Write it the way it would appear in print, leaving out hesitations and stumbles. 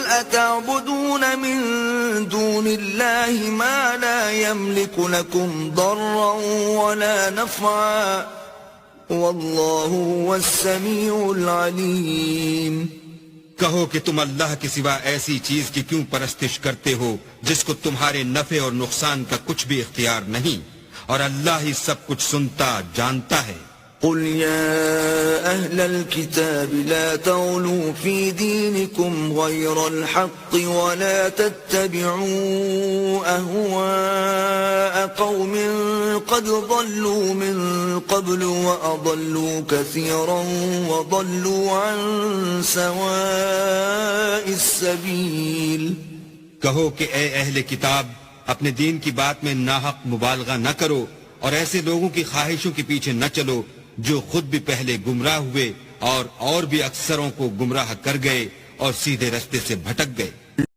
أتعبدون من دون الله ما لا يملك لكم ضرا ولا نفعا والله هو السميع العليم. کہو کہ تم اللہ کے سوا ایسی چیز کی کیوں پرستش کرتے ہو جس کو تمہارے نفع اور نقصان کا کچھ بھی اختیار نہیں، اور اللہ ہی سب کچھ سنتا جانتا ہے. قل يا أهل الكتاب لا تغلوا في دينكم غير الحق ولا تتبعوا أهواء قوم قد ضلوا من قبل وأضلوا كثيرا وضلوا عن سواء السبيل. کہو کہ اے اہل کتاب اپنے دین کی بات میں ناحق مبالغہ نہ کرو اور ایسے لوگوں کی خواہشوں کے پیچھے نہ چلو جو خود بھی پہلے گمراہ ہوئے اور بھی اکثروں کو گمراہ کر گئے اور سیدھے رستے سے بھٹک گئے.